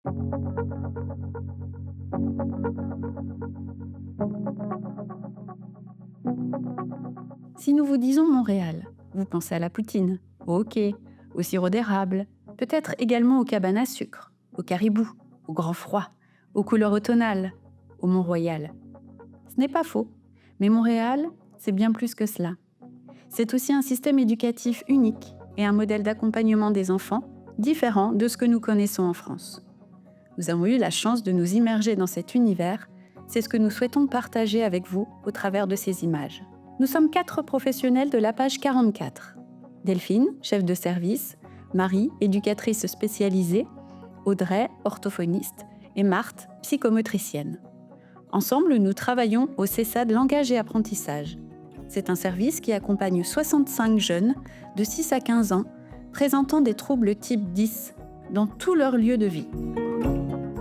Si nous vous disons Montréal, vous pensez à la poutine, au hockey, au sirop d'érable, peut-être également aux cabanes à sucre, au caribou, au grand froid, aux couleurs automnales, au Mont-Royal. Ce n'est pas faux, mais Montréal, c'est bien plus que cela. C'est aussi un système éducatif unique et un modèle d'accompagnement des enfants différent de ce que nous connaissons en France. Nous avons eu la chance de nous immerger dans cet univers. C'est ce que nous souhaitons partager avec vous au travers de ces images. Nous sommes 4 professionnels de la page 44. Delphine, chef de service, Marie, éducatrice spécialisée, Audrey, orthophoniste, et Marthe, psychomotricienne. Ensemble, nous travaillons au CESAD Langage et Apprentissage. C'est un service qui accompagne 65 jeunes de 6 à 15 ans présentant des troubles type 10 dans tout leur lieu de vie.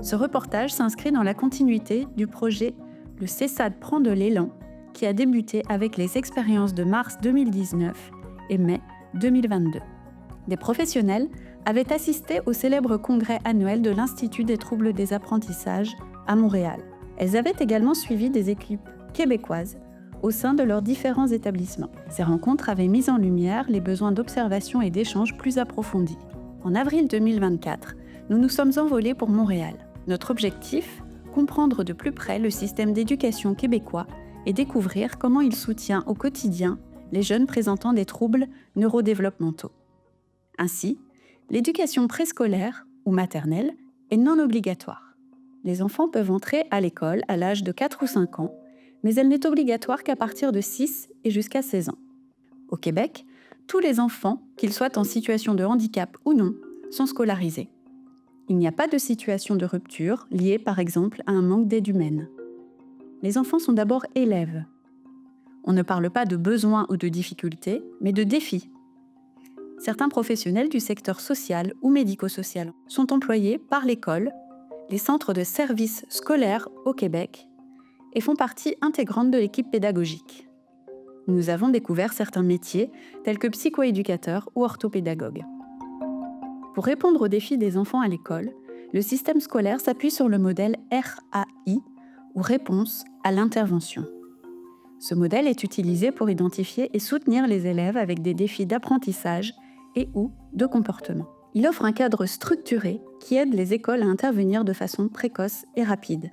Ce reportage s'inscrit dans la continuité du projet Le CESAD prend de l'élan qui a débuté avec les expériences de mars 2019 et mai 2022. Des professionnels avaient assisté au célèbre congrès annuel de l'Institut des troubles des apprentissages à Montréal. Elles avaient également suivi des équipes québécoises au sein de leurs différents établissements. Ces rencontres avaient mis en lumière les besoins d'observation et d'échanges plus approfondis. En avril 2024, nous nous sommes envolés pour Montréal. Notre objectif, comprendre de plus près le système d'éducation québécois et découvrir comment il soutient au quotidien les jeunes présentant des troubles neurodéveloppementaux. Ainsi, l'éducation préscolaire ou maternelle est non obligatoire. Les enfants peuvent entrer à l'école à l'âge de 4 ou 5 ans, mais elle n'est obligatoire qu'à partir de 6 et jusqu'à 16 ans. Au Québec, tous les enfants, qu'ils soient en situation de handicap ou non, sont scolarisés. Il n'y a pas de situation de rupture liée par exemple à un manque d'aide humaine. Les enfants sont d'abord élèves. On ne parle pas de besoins ou de difficultés, mais de défis. Certains professionnels du secteur social ou médico-social sont employés par l'école, les centres de services scolaires au Québec, et font partie intégrante de l'équipe pédagogique. Nous avons découvert certains métiers tels que psychoéducateur ou orthopédagogue. Pour répondre aux défis des enfants à l'école, le système scolaire s'appuie sur le modèle RAI, ou réponse à l'intervention. Ce modèle est utilisé pour identifier et soutenir les élèves avec des défis d'apprentissage et ou de comportement. Il offre un cadre structuré qui aide les écoles à intervenir de façon précoce et rapide.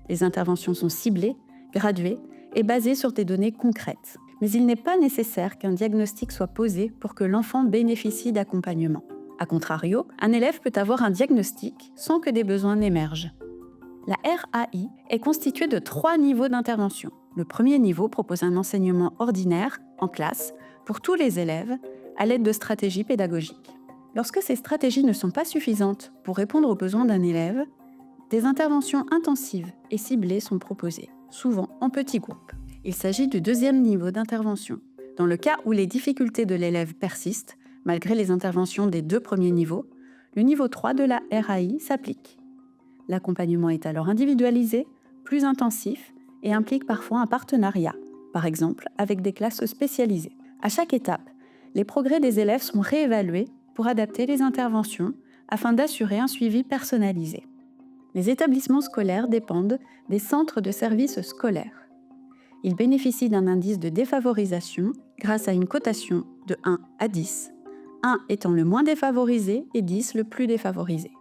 Les interventions sont ciblées, graduées et basées sur des données concrètes. Mais il n'est pas nécessaire qu'un diagnostic soit posé pour que l'enfant bénéficie d'accompagnement. A contrario, un élève peut avoir un diagnostic sans que des besoins n'émergent. La RAI est constituée de 3 niveaux d'intervention. Le premier niveau propose un enseignement ordinaire, en classe, pour tous les élèves, à l'aide de stratégies pédagogiques. Lorsque ces stratégies ne sont pas suffisantes pour répondre aux besoins d'un élève, des interventions intensives et ciblées sont proposées, souvent en petits groupes. Il s'agit du deuxième niveau d'intervention. Dans le cas où les difficultés de l'élève persistent, malgré les interventions des 2 premiers niveaux, le niveau 3 de la RAI s'applique. L'accompagnement est alors individualisé, plus intensif et implique parfois un partenariat, par exemple avec des classes spécialisées. À chaque étape, les progrès des élèves sont réévalués pour adapter les interventions afin d'assurer un suivi personnalisé. Les établissements scolaires dépendent des centres de services scolaires. Ils bénéficient d'un indice de défavorisation grâce à une cotation de 1 à 10, 1 étant le moins défavorisé et 10 le plus défavorisé.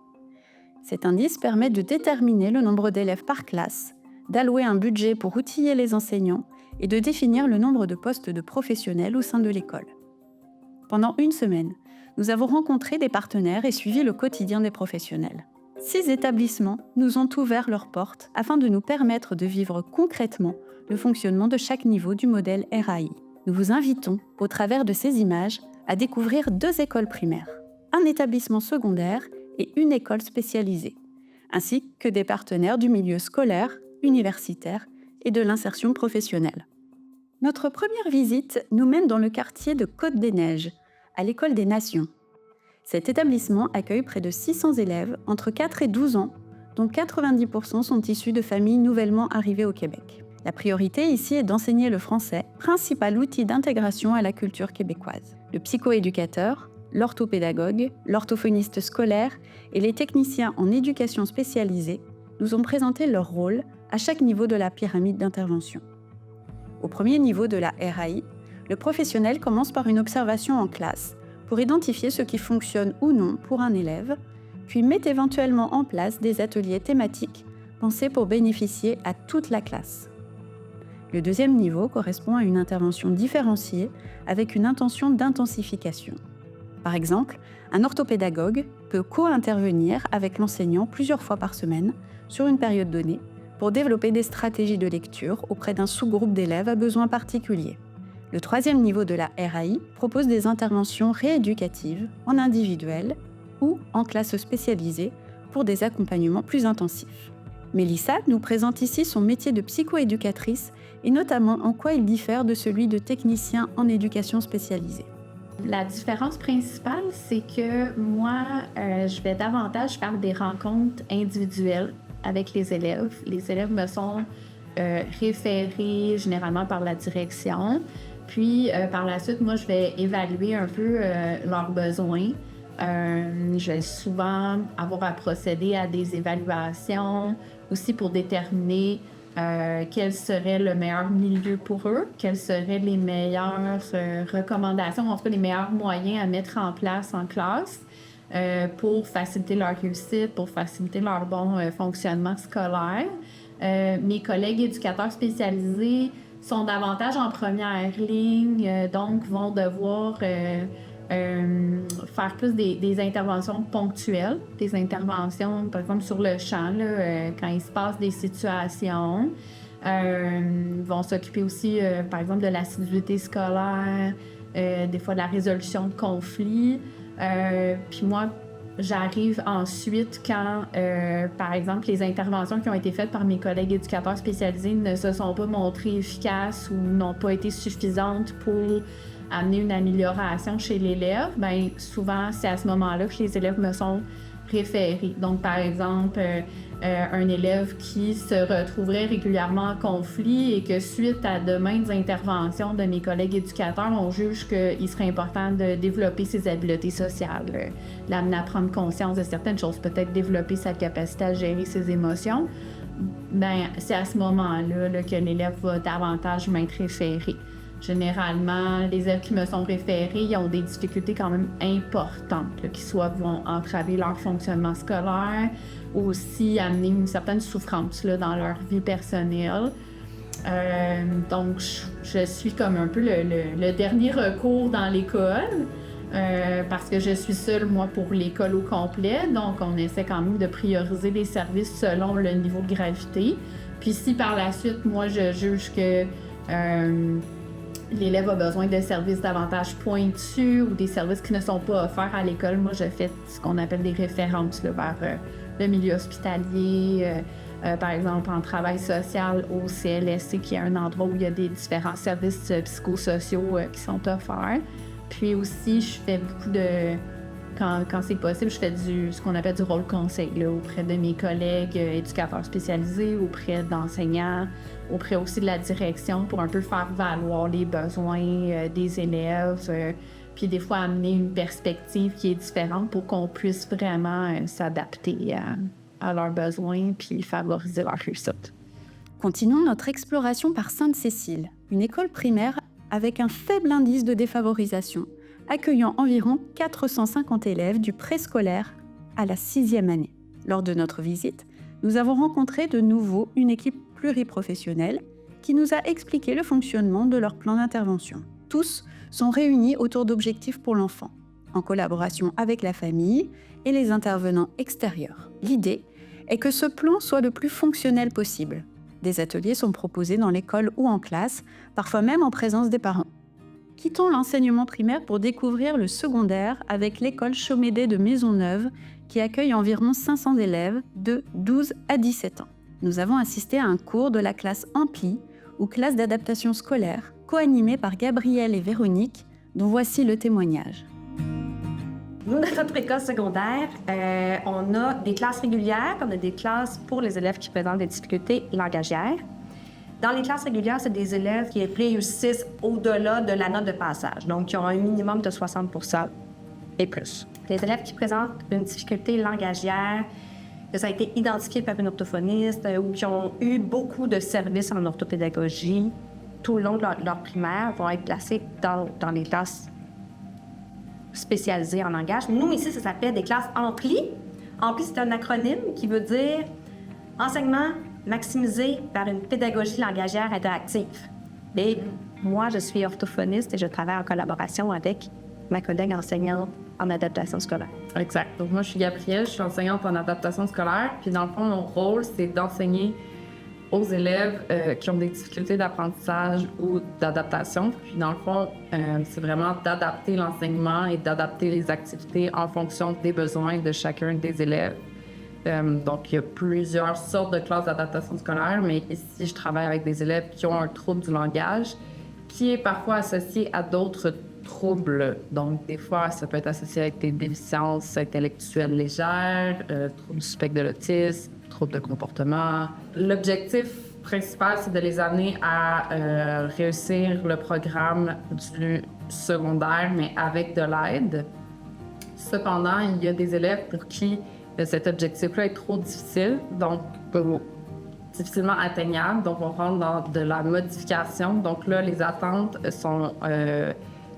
Cet indice permet de déterminer le nombre d'élèves par classe, d'allouer un budget pour outiller les enseignants et de définir le nombre de postes de professionnels au sein de l'école. Pendant une semaine, nous avons rencontré des partenaires et suivi le quotidien des professionnels. 6 établissements nous ont ouvert leurs portes afin de nous permettre de vivre concrètement le fonctionnement de chaque niveau du modèle RAI. Nous vous invitons, au travers de ces images, à découvrir 2 écoles primaires, un établissement secondaire et une école spécialisée, ainsi que des partenaires du milieu scolaire, universitaire et de l'insertion professionnelle. Notre première visite nous mène dans le quartier de Côte-des-Neiges, à l'École des Nations. Cet établissement accueille près de 600 élèves entre 4 et 12 ans, dont 90% sont issus de familles nouvellement arrivées au Québec. La priorité ici est d'enseigner le français, principal outil d'intégration à la culture québécoise. Le psychoéducateur, l'orthopédagogue, l'orthophoniste scolaire et les techniciens en éducation spécialisée nous ont présenté leur rôle à chaque niveau de la pyramide d'intervention. Au premier niveau de la RAI, le professionnel commence par une observation en classe pour identifier ce qui fonctionne ou non pour un élève, puis met éventuellement en place des ateliers thématiques pensés pour bénéficier à toute la classe. Le deuxième niveau correspond à une intervention différenciée avec une intention d'intensification. Par exemple, un orthopédagogue peut co-intervenir avec l'enseignant plusieurs fois par semaine sur une période donnée pour développer des stratégies de lecture auprès d'un sous-groupe d'élèves à besoins particuliers. Le troisième niveau de la RAI propose des interventions rééducatives en individuel ou en classe spécialisée pour des accompagnements plus intensifs. Mélissa nous présente ici son métier de psychoéducatrice et notamment en quoi il diffère de celui de technicien en éducation spécialisée. La différence principale, c'est que moi, je vais davantage faire des rencontres individuelles avec les élèves. Les élèves me sont référés généralement par la direction. Puis, par la suite, moi, je vais évaluer un peu leurs besoins. Je vais souvent avoir à procéder à des évaluations aussi pour déterminer quel serait le meilleur milieu pour eux, quelles seraient les meilleures recommandations, en tout cas les meilleurs moyens à mettre en place en classe pour faciliter leur réussite, pour faciliter leur bon fonctionnement scolaire. Mes collègues éducateurs spécialisés sont davantage en première ligne, donc vont devoir faire plus des interventions ponctuelles, des interventions, par exemple, sur le champ, là, quand il se passe des situations. Vont s'occuper aussi, par exemple, de l'assiduité scolaire, des fois de la résolution de conflits. Puis moi, j'arrive ensuite quand, par exemple, les interventions qui ont été faites par mes collègues éducateurs spécialisés ne se sont pas montrées efficaces ou n'ont pas été suffisantes pour amener une amélioration chez l'élève. Bien, souvent, c'est à ce moment-là que les élèves me sont référés. Donc, par exemple, un élève qui se retrouverait régulièrement en conflit et que suite à de maintes interventions de mes collègues éducateurs, on juge qu'il serait important de développer ses habiletés sociales, l'amener à prendre conscience de certaines choses, peut-être développer sa capacité à gérer ses émotions. Bien, c'est à ce moment-là là, que l'élève va davantage m'être référé. Généralement, les élèves qui me sont référés, ils ont des difficultés quand même importantes, là, qui soit vont entraver leur fonctionnement scolaire ou aussi amener une certaine souffrance là, dans leur vie personnelle. Donc, je suis comme un peu le dernier recours dans l'école parce que je suis seule, moi, pour l'école au complet. Donc, on essaie quand même de prioriser les services selon le niveau de gravité. Puis si par la suite, moi, je juge que l'élève a besoin de services davantage pointus ou des services qui ne sont pas offerts à l'école, moi, je fais ce qu'on appelle des références là, vers le milieu hospitalier, par exemple en travail social au CLSC, qui est un endroit où il y a des différents services psychosociaux qui sont offerts. Puis aussi, je fais beaucoup de... Quand c'est possible, je fais ce qu'on appelle du rôle conseil là, auprès de mes collègues éducateurs spécialisés, auprès d'enseignants, auprès aussi de la direction pour un peu faire valoir les besoins des élèves, puis des fois amener une perspective qui est différente pour qu'on puisse vraiment s'adapter à leurs besoins puis favoriser leur réussite. Continuons notre exploration par Sainte-Cécile, une école primaire avec un faible indice de défavorisation, accueillant environ 450 élèves du préscolaire à la 6e année. Lors de notre visite, nous avons rencontré de nouveau une équipe pluriprofessionnelle qui nous a expliqué le fonctionnement de leur plan d'intervention. Tous sont réunis autour d'objectifs pour l'enfant, en collaboration avec la famille et les intervenants extérieurs. L'idée est que ce plan soit le plus fonctionnel possible. Des ateliers sont proposés dans l'école ou en classe, parfois même en présence des parents. Quittons l'enseignement primaire pour découvrir le secondaire avec l'école Chaumédé de Maisonneuve qui accueille environ 500 élèves de 12 à 17 ans. Nous avons assisté à un cours de la classe Ampli ou classe d'adaptation scolaire co-animée par Gabrielle et Véronique dont voici le témoignage. Nous, dans notre école secondaire, on a des classes régulières, on a des classes pour les élèves qui présentent des difficultés langagières. Dans les classes régulières, c'est des élèves qui réussissent au-delà de la note de passage, donc qui ont un minimum de 60 %. et plus. Les élèves qui présentent une difficulté langagière, que ça a été identifié par une orthophoniste ou qui ont eu beaucoup de services en orthopédagogie tout le long de leur primaire vont être placés dans les classes spécialisées en langage. Nous, ici, ça s'appelle des classes ampli. Ampli, c'est un acronyme qui veut dire enseignement maximisé par une pédagogie langagière interactive. Et moi, je suis orthophoniste et je travaille en collaboration avec ma collègue enseignante en adaptation scolaire. Exact. Donc, moi, je suis Gabrielle, je suis enseignante en adaptation scolaire. Puis, dans le fond, mon rôle, c'est d'enseigner aux élèves qui ont des difficultés d'apprentissage ou d'adaptation. Puis, dans le fond, c'est vraiment d'adapter l'enseignement et d'adapter les activités en fonction des besoins de chacun des élèves. Donc, il y a plusieurs sortes de classes d'adaptation scolaire, mais ici, je travaille avec des élèves qui ont un trouble du langage qui est parfois associé à d'autres troubles. Donc, des fois, ça peut être associé avec des déficiences intellectuelles légères, troubles du spectre de l'autisme, troubles de comportement. L'objectif principal, c'est de les amener à réussir le programme du secondaire, mais avec de l'aide. Cependant, il y a des élèves pour qui cet objectif-là est trop difficile, donc difficilement atteignable. Donc, on rentre dans de la modification. Donc là, les attentes sont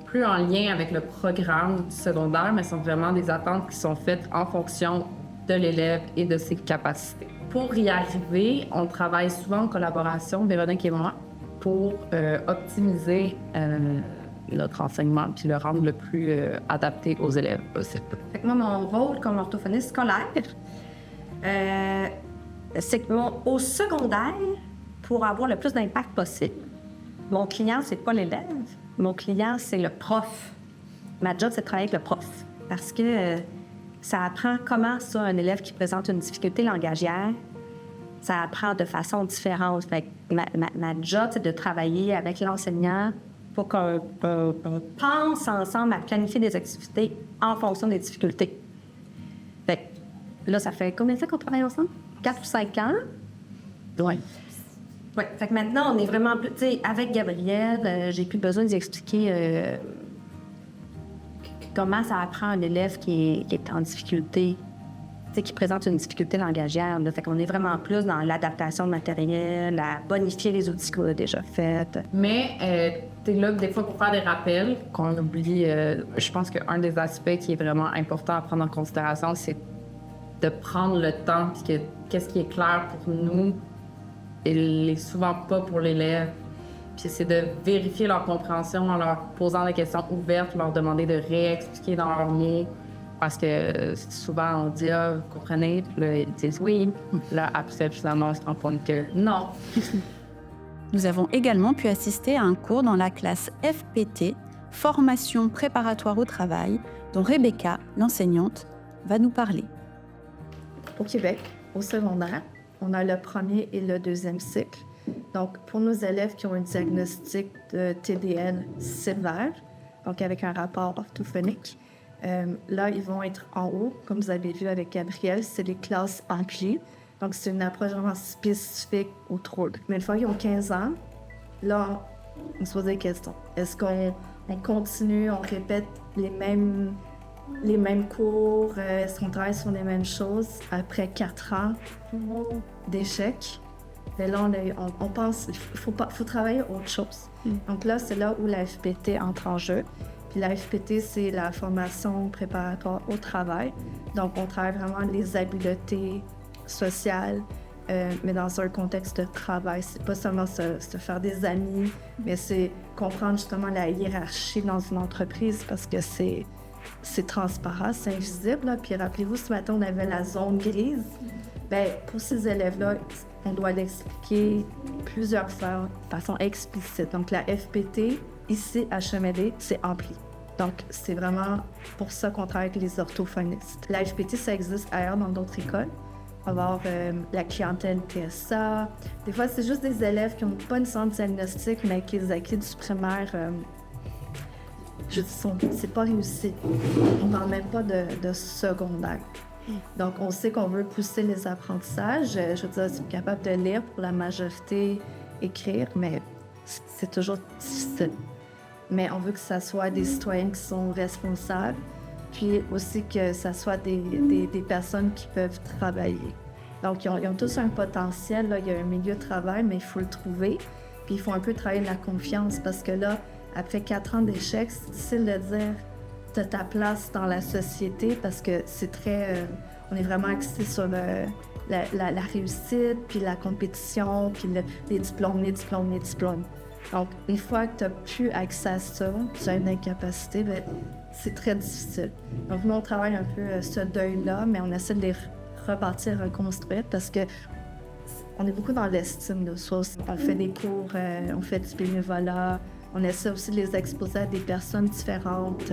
plus en lien avec le programme du secondaire, mais sont vraiment des attentes qui sont faites en fonction de l'élève et de ses capacités. Pour y arriver, on travaille souvent en collaboration, Véronique et moi, pour optimiser notre enseignement puis le rendre le plus adapté aux élèves possible. Fait que moi, mon rôle comme orthophoniste scolaire, c'est que au secondaire, pour avoir le plus d'impact possible, mon client, c'est pas l'élève, mon client, c'est le prof. Ma job, c'est de travailler avec le prof parce que ça apprend comment ça, un élève qui présente une difficulté langagière, ça apprend de façon différente. Fait que ma job, c'est de travailler avec l'enseignant pour qu'on pense ensemble à planifier des activités en fonction des difficultés. Fait que là, ça fait combien de temps qu'on travaille ensemble? 4 ou 5 ans? Oui. Oui. Fait que maintenant, on est vraiment plus... Tu sais, avec Gabrielle, j'ai plus besoin d'expliquer comment ça apprend un élève qui est en difficulté, tu sais, qui présente une difficulté langagière. Là. Fait qu'on est vraiment plus dans l'adaptation de matériel, à bonifier les outils qu'on a déjà faits. Mais tu es là des fois pour faire des rappels qu'on oublie. Je pense qu'un des aspects qui est vraiment important à prendre en considération, c'est de prendre le temps, puis que qu'est-ce qui est clair pour nous et souvent pas pour l'élève. Puis c'est de vérifier leur compréhension en leur posant des questions ouvertes, leur demander de réexpliquer dans leurs mots. Parce que souvent, on dit « Ah, vous comprenez? » Puis là, ils disent « Oui. » Là, après, finalement, on se rend compte que non. Nous avons également pu assister à un cours dans la classe FPT, Formation préparatoire au travail, dont Rebecca, l'enseignante, va nous parler. Au Québec, au secondaire, on a le premier et le deuxième cycle. Donc, pour nos élèves qui ont un diagnostic de TDL sévère, donc avec un rapport orthophonique, là, ils vont être en haut, comme vous avez vu avec Gabrielle, c'est les classes ampli. Donc, c'est une approche vraiment spécifique aux troubles. Mais une fois qu'ils ont 15 ans, là, on se pose des questions. Est-ce qu'on continue, on répète les mêmes cours, est-ce qu'on travaille sur les mêmes choses après 4 ans d'échec? Mais là, on pense qu'il faut travailler autre chose. Donc là, c'est là où la FPT entre en jeu. Puis la FPT, c'est la formation préparatoire au travail. Donc, on travaille vraiment les habiletés sociales, mais dans un contexte de travail. C'est pas seulement se faire des amis, mais c'est comprendre justement la hiérarchie dans une entreprise parce que c'est transparent, c'est invisible. Là. Puis rappelez-vous, ce matin, on avait la zone grise. Bien, pour ces élèves-là, on doit l'expliquer plusieurs fois de façon explicite. Donc, la FPT, ici, à HMD, c'est ampli. Donc, c'est vraiment pour ça qu'on travaille avec les orthophonistes. La FPT, ça existe ailleurs dans d'autres écoles. On va avoir la clientèle TSA. Des fois, c'est juste des élèves qui n'ont pas une centre diagnostic, mais avec les acquis du primaire, c'est pas réussi. On ne parle même pas de secondaire. Donc, on sait qu'on veut pousser les apprentissages. Je veux dire, c'est capable de lire pour la majorité, écrire, mais c'est toujours difficile. Mais on veut que ça soit des citoyens qui sont responsables, puis aussi que ça soit des personnes qui peuvent travailler. Donc, ils ont tous un potentiel, là. Il y a un milieu de travail, mais il faut le trouver. Puis, il faut un peu travailler la confiance parce que là, après 4 ans d'échecs, c'est difficile de dire « t'as ta place dans la société » parce que c'est très... on est vraiment axé sur la réussite, puis la compétition, puis les diplômes. Donc, une fois que tu n'as plus accès à ça, tu as une incapacité, bien, c'est très difficile. Donc, nous, on travaille un peu ce deuil-là, mais on essaie de les rebâtir, reconstruire, parce que on est beaucoup dans l'estime de soi. On fait des cours, on fait du bénévolat, on essaie aussi de les exposer à des personnes différentes.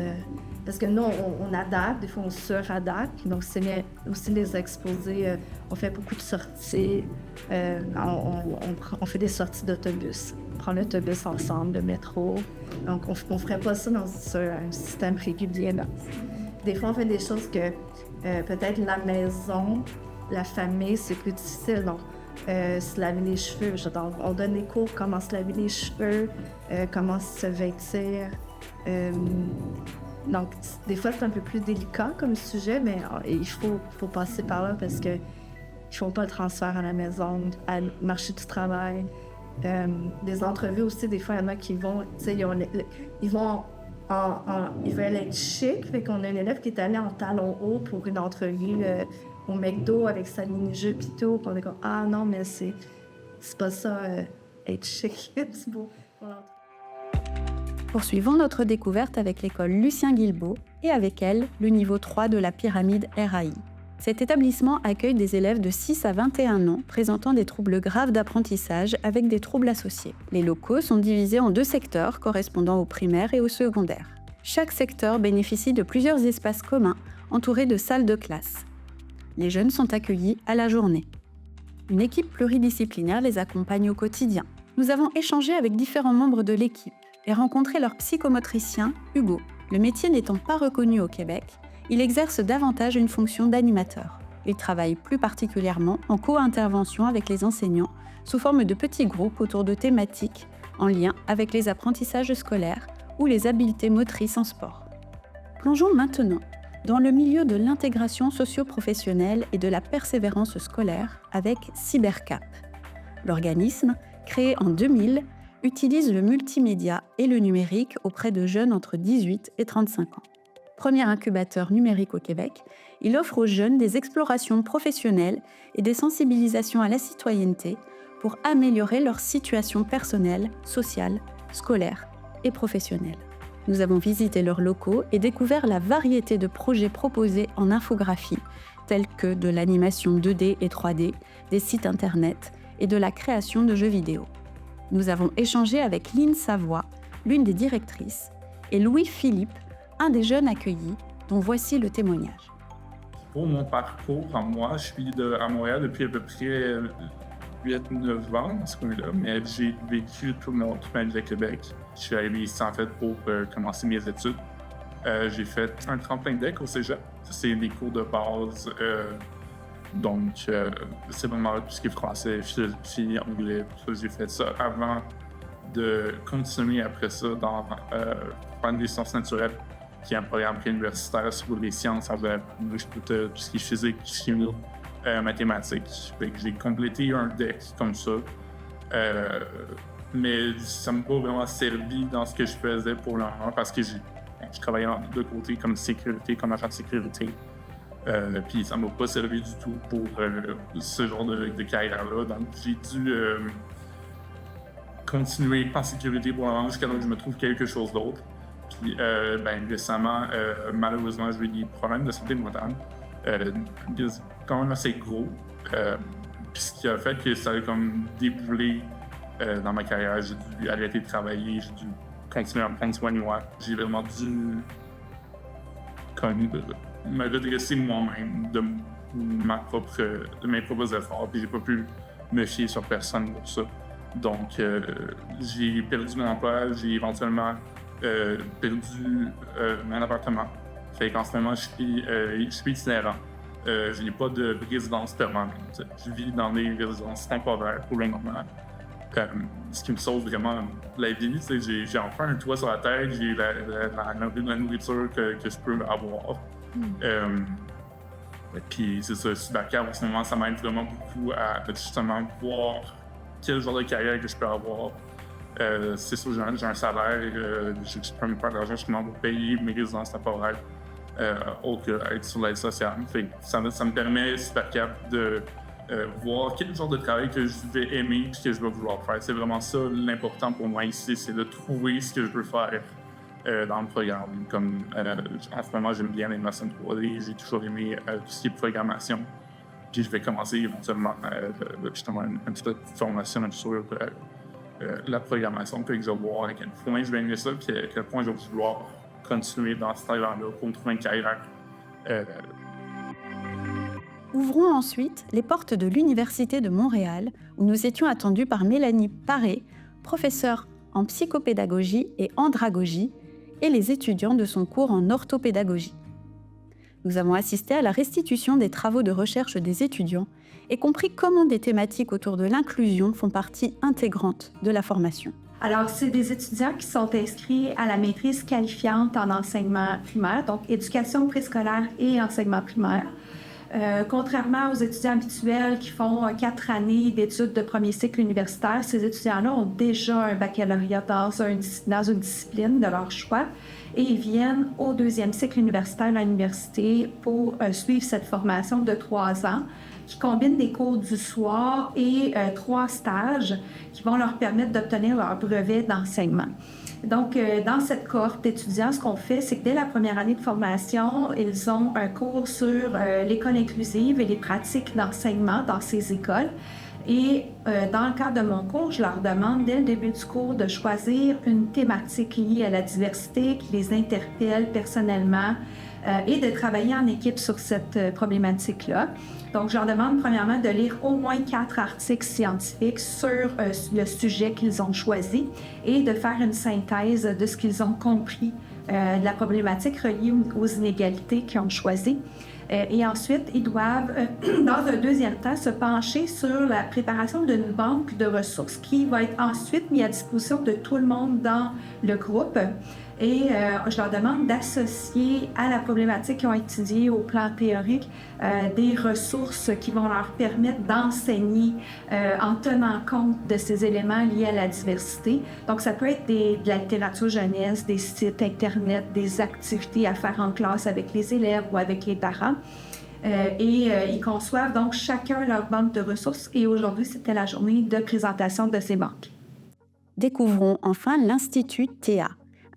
Parce que nous, on adapte, des fois on suradapte, donc c'est bien aussi les exposer. On fait beaucoup de sorties, on fait des sorties d'autobus. On prend l'autobus ensemble, le métro. Donc on ferait pas ça sur un système régulier. Là. Des fois, on fait des choses que peut-être la maison, la famille, c'est plus difficile. Donc, se laver les cheveux. On donne des cours comment se laver les cheveux, comment se vêtir. Donc, des fois, c'est un peu plus délicat comme sujet, mais il faut passer par là parce que ils font pas le transfert à la maison, à marché du travail. Des entrevues aussi, des fois, il y en a qui vont, tu sais, ils veulent être chic. Fait qu'on a un élève qui est allé en talons hauts pour une entrevue au McDo avec sa mini-jupe et tout. Puis on est comme, ah non, mais c'est pas ça, être chic. C'est beau. Poursuivons notre découverte avec l'école Lucien Guilbault et avec elle, le niveau 3 de la pyramide RAI. Cet établissement accueille des élèves de 6 à 21 ans présentant des troubles graves d'apprentissage avec des troubles associés. Les locaux sont divisés en 2 secteurs correspondant au primaire et au secondaire. Chaque secteur bénéficie de plusieurs espaces communs entourés de salles de classe. Les jeunes sont accueillis à la journée. Une équipe pluridisciplinaire les accompagne au quotidien. Nous avons échangé avec différents membres de l'équipe et rencontré leur psychomotricien, Hugo. Le métier n'étant pas reconnu au Québec, il exerce davantage une fonction d'animateur. Il travaille plus particulièrement en co-intervention avec les enseignants sous forme de petits groupes autour de thématiques en lien avec les apprentissages scolaires ou les habiletés motrices en sport. Plongeons maintenant dans le milieu de l'intégration socio-professionnelle et de la persévérance scolaire avec Cybercap. L'organisme, créé en 2000, utilise le multimédia et le numérique auprès de jeunes entre 18 et 35 ans. Premier incubateur numérique au Québec, il offre aux jeunes des explorations professionnelles et des sensibilisations à la citoyenneté pour améliorer leur situation personnelle, sociale, scolaire et professionnelle. Nous avons visité leurs locaux et découvert la variété de projets proposés en infographie, tels que de l'animation 2D et 3D, des sites internet et de la création de jeux vidéo. Nous avons échangé avec Lynne Savoie, l'une des directrices, et Louis-Philippe, un des jeunes accueillis, dont voici le témoignage. Pour mon parcours, moi, je suis à Montréal depuis à peu près 8-9 ans dans ce coin-là, mais j'ai vécu toute ma vie à Québec. Je suis allé ici en fait pour commencer mes études. J'ai fait un tremplin deck au cégep. C'est des cours de base. Donc, c'est vraiment tout ce qui est français, philosophie, anglais. J'ai fait ça avant de continuer après ça dans prendre des sciences naturelles, qui est un programme universitaire sur les sciences avec tout ce qui est physique, chimie, mathématiques. J'ai complété un deck comme ça. Mais ça m'a pas vraiment servi dans ce que je faisais pour le moment parce que je travaillais de côté comme sécurité, comme agent de sécurité. Puis ça m'a pas servi du tout pour ce genre de carrière-là. Donc j'ai dû continuer en sécurité pour le moment jusqu'à ce que je me trouve quelque chose d'autre. Puis récemment, malheureusement, j'ai eu des problèmes de santé mentale. Quand même assez gros. Puis ce qui a fait que ça a comme déboulé dans ma carrière. J'ai dû arrêter de travailler, j'ai dû continuer à prendre soin de moi. J'ai vraiment dû me redresser moi-même de mes propres efforts. Puis j'ai pas pu me fier sur personne pour ça. Donc j'ai perdu mon emploi, j'ai éventuellement perdu mon appartement. Fait qu'en ce moment, je suis itinérant. Je n'ai pas de résidence permanente. Je vis dans des résidences temporaires pour le moment. Ce qui me sauve vraiment la vie. J'ai enfin un toit sur la tête, j'ai la nourriture que je peux avoir. Puis c'est ça, Cybercab, en ce moment, ça m'aide vraiment beaucoup à justement voir quel genre de carrière que je peux avoir. C'est sûr, j'ai un salaire, je peux me faire de l'argent justement pour payer mes résidences temporaires, autre qu'être sur l'aide sociale. Fait que ça me permet, Cybercab, de voir quel genre de travail que je vais aimer et que je vais vouloir faire. C'est vraiment ça l'important pour moi ici, c'est de trouver ce que je veux faire dans le programme. Comme en ce moment, j'aime bien l'animation 3D, j'ai toujours aimé tout ce qui est programmation. Puis je vais commencer éventuellement justement une petite formation sur la programmation, puis que je vais voir à quel point je vais aimer ça, puis à quel point je vais vouloir continuer dans ce talent-là pour me trouver une carrière. Ouvrons ensuite les portes de l'Université de Montréal, où nous étions attendus par Mélanie Paré, professeure en psychopédagogie et andragogie, et les étudiants de son cours en orthopédagogie. Nous avons assisté à la restitution des travaux de recherche des étudiants et compris comment des thématiques autour de l'inclusion font partie intégrante de la formation. Alors, c'est des étudiants qui sont inscrits à la maîtrise qualifiante en enseignement primaire, donc éducation préscolaire et enseignement primaire. Contrairement aux étudiants habituels qui font 4 années d'études de premier cycle universitaire, ces étudiants-là ont déjà un baccalauréat dans une discipline de leur choix et ils viennent au 2e cycle universitaire à l'université pour suivre cette formation de 3 ans qui combine des cours du soir et 3 stages qui vont leur permettre d'obtenir leur brevet d'enseignement. Donc, dans cette cohorte d'étudiants, ce qu'on fait, c'est que dès la première année de formation, ils ont un cours sur l'école inclusive et les pratiques d'enseignement dans ces écoles. Et dans le cadre de mon cours, je leur demande dès le début du cours de choisir une thématique liée à la diversité qui les interpelle personnellement et de travailler en équipe sur cette problématique-là. Donc, je leur demande premièrement de lire au moins 4 articles scientifiques sur le sujet qu'ils ont choisi et de faire une synthèse de ce qu'ils ont compris de la problématique reliée aux inégalités qu'ils ont choisies. Et ensuite, ils doivent, dans un deuxième temps, se pencher sur la préparation d'une banque de ressources qui va être ensuite mise à disposition de tout le monde dans le groupe. Et je leur demande d'associer à la problématique qu'ils ont étudiée au plan théorique des ressources qui vont leur permettre d'enseigner en tenant compte de ces éléments liés à la diversité. Donc, ça peut être de la littérature jeunesse, des sites Internet, des activités à faire en classe avec les élèves ou avec les parents. Ils conçoivent donc chacun leur banque de ressources et aujourd'hui, c'était la journée de présentation de ces banques. Découvrons enfin l'Institut Théa,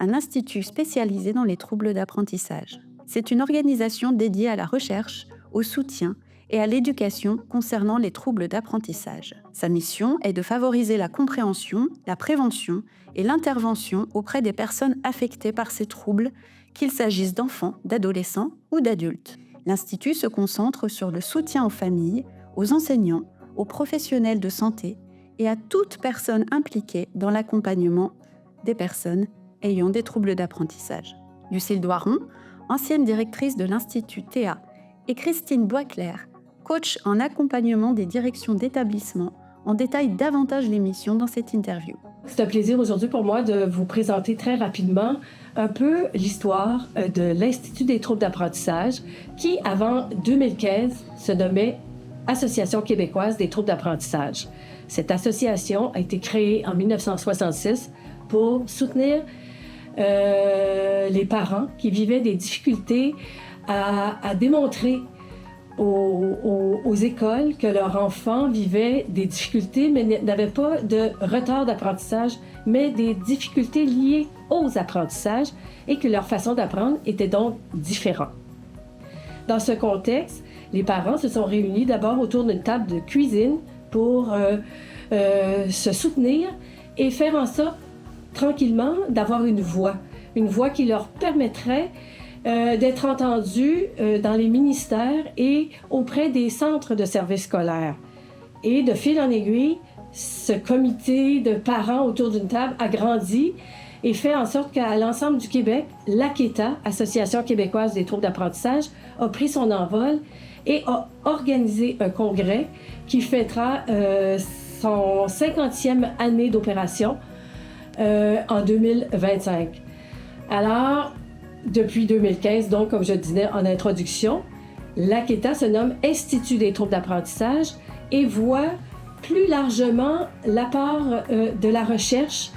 un institut spécialisé dans les troubles d'apprentissage. C'est une organisation dédiée à la recherche, au soutien et à l'éducation concernant les troubles d'apprentissage. Sa mission est de favoriser la compréhension, la prévention et l'intervention auprès des personnes affectées par ces troubles, qu'il s'agisse d'enfants, d'adolescents ou d'adultes. L'Institut se concentre sur le soutien aux familles, aux enseignants, aux professionnels de santé et à toute personne impliquée dans l'accompagnement des personnes ayant des troubles d'apprentissage. Lucille Doiron, ancienne directrice de l'Institut Théa, et Christine Boisclair, coach en accompagnement des directions d'établissement, en détaillent davantage l'émission dans cette interview. C'est un plaisir aujourd'hui pour moi de vous présenter très rapidement un peu l'histoire de l'Institut des troubles d'apprentissage qui, avant 2015, se nommait Association québécoise des troubles d'apprentissage. Cette association a été créée en 1966 pour soutenir les parents qui vivaient des difficultés à démontrer aux écoles que leurs enfants vivaient des difficultés, mais n'avaient pas de retard d'apprentissage, mais des difficultés liées aux apprentissages et que leur façon d'apprendre était donc différente. Dans ce contexte, les parents se sont réunis d'abord autour d'une table de cuisine pour se soutenir et faire en sorte tranquillement d'avoir une voix qui leur permettrait d'être entendus dans les ministères et auprès des centres de services scolaires. Et de fil en aiguille, ce comité de parents autour d'une table a grandi et fait en sorte qu'à l'ensemble du Québec, l'AQUETA, Association québécoise des troubles d'apprentissage, a pris son envol et a organisé un congrès qui fêtera son 50e année d'opération en 2025. Alors, depuis 2015, donc comme je disais en introduction, l'AKETA se nomme Institut des troubles d'apprentissage et voit plus largement l'apport de la recherche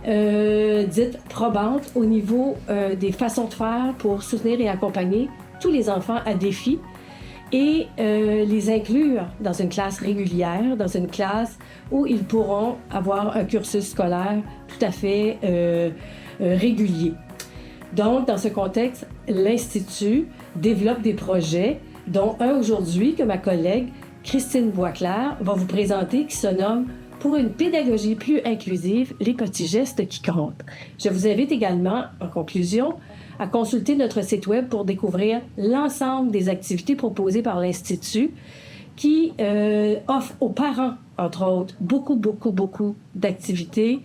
dite probante au niveau des façons de faire pour soutenir et accompagner tous les enfants à défi et les inclure dans une classe régulière, dans une classe où ils pourront avoir un cursus scolaire tout à fait régulier. Donc, dans ce contexte, l'Institut développe des projets, dont un aujourd'hui que ma collègue Christine Boisclair va vous présenter, qui se nomme « Pour une pédagogie plus inclusive, les petits gestes qui comptent ». Je vous invite également, en conclusion, à consulter notre site web pour découvrir l'ensemble des activités proposées par l'Institut qui offre aux parents, entre autres, beaucoup d'activités,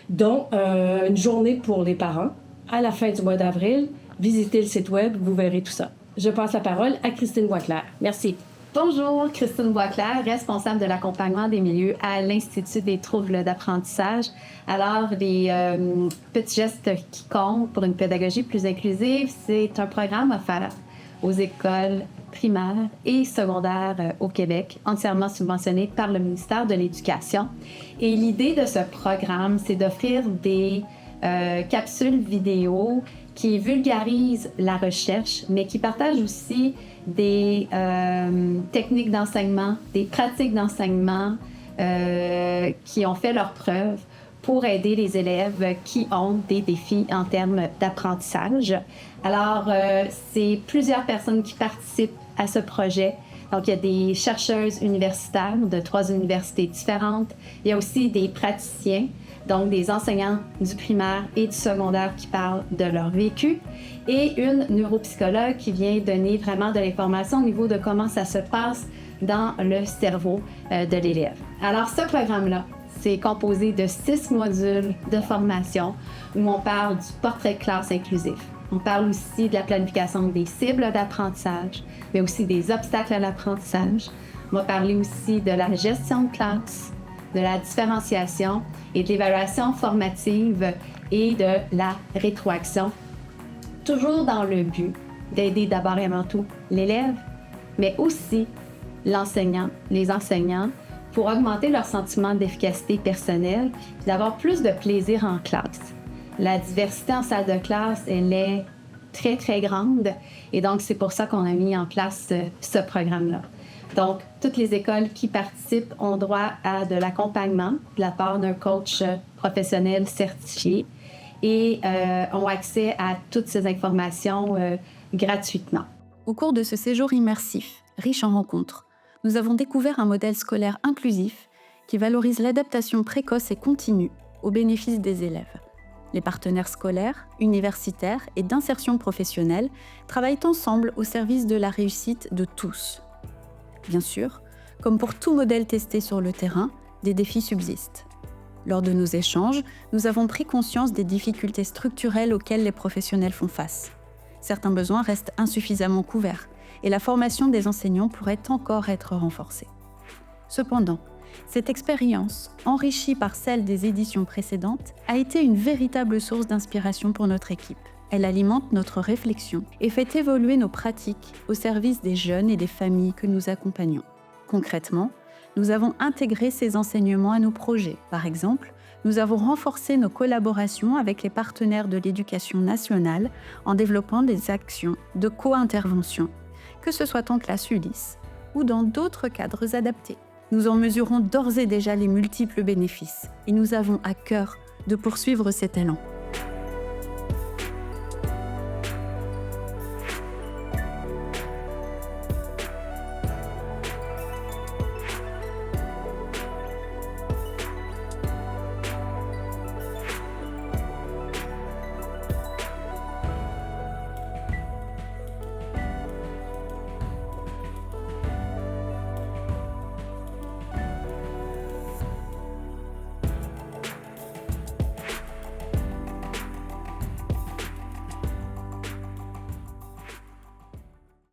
dont une journée pour les parents. À la fin du mois d'avril, visitez le site web, vous verrez tout ça. Je passe la parole à Christine Boisclair. Merci. Bonjour, Christine Boisclair, responsable de l'accompagnement des milieux à l'Institut des troubles d'apprentissage. Alors, les petits gestes qui comptent pour une pédagogie plus inclusive, c'est un programme offert aux écoles primaires et secondaires au Québec, entièrement subventionné par le ministère de l'Éducation. Et l'idée de ce programme, c'est d'offrir des capsules vidéo qui vulgarisent la recherche, mais qui partagent aussi des techniques d'enseignement, des pratiques d'enseignement qui ont fait leurs preuves pour aider les élèves qui ont des défis en termes d'apprentissage. Alors, c'est plusieurs personnes qui participent à ce projet. Donc, il y a des chercheuses universitaires de 3 universités différentes. Il y a aussi des praticiens, donc des enseignants du primaire et du secondaire qui parlent de leur vécu, et une neuropsychologue qui vient donner vraiment de l'information au niveau de comment ça se passe dans le cerveau de l'élève. Alors, ce programme-là, c'est composé de 6 modules de formation où on parle du portrait de classe inclusif. On parle aussi de la planification des cibles d'apprentissage, mais aussi des obstacles à l'apprentissage. On va parler aussi de la gestion de classe, de la différenciation et de l'évaluation formative et de la rétroaction, toujours dans le but d'aider d'abord et avant tout l'élève, mais aussi l'enseignant, les enseignants, pour augmenter leur sentiment d'efficacité personnelle et d'avoir plus de plaisir en classe. La diversité en salle de classe, elle est très, très grande et donc c'est pour ça qu'on a mis en place ce programme-là. Donc, toutes les écoles qui participent ont droit à de l'accompagnement de la part d'un coach professionnel certifié et ont accès à toutes ces informations gratuitement. Au cours de ce séjour immersif, riche en rencontres, nous avons découvert un modèle scolaire inclusif qui valorise l'adaptation précoce et continue au bénéfice des élèves. Les partenaires scolaires, universitaires et d'insertion professionnelle travaillent ensemble au service de la réussite de tous. Bien sûr, comme pour tout modèle testé sur le terrain, des défis subsistent. Lors de nos échanges, nous avons pris conscience des difficultés structurelles auxquelles les professionnels font face. Certains besoins restent insuffisamment couverts et la formation des enseignants pourrait encore être renforcée. Cependant, cette expérience, enrichie par celle des éditions précédentes, a été une véritable source d'inspiration pour notre équipe. Elle alimente notre réflexion et fait évoluer nos pratiques au service des jeunes et des familles que nous accompagnons. Concrètement, nous avons intégré ces enseignements à nos projets. Par exemple, nous avons renforcé nos collaborations avec les partenaires de l'éducation nationale en développant des actions de co-intervention, que ce soit en classe Ulysse ou dans d'autres cadres adaptés. Nous en mesurons d'ores et déjà les multiples bénéfices et nous avons à cœur de poursuivre cet élan.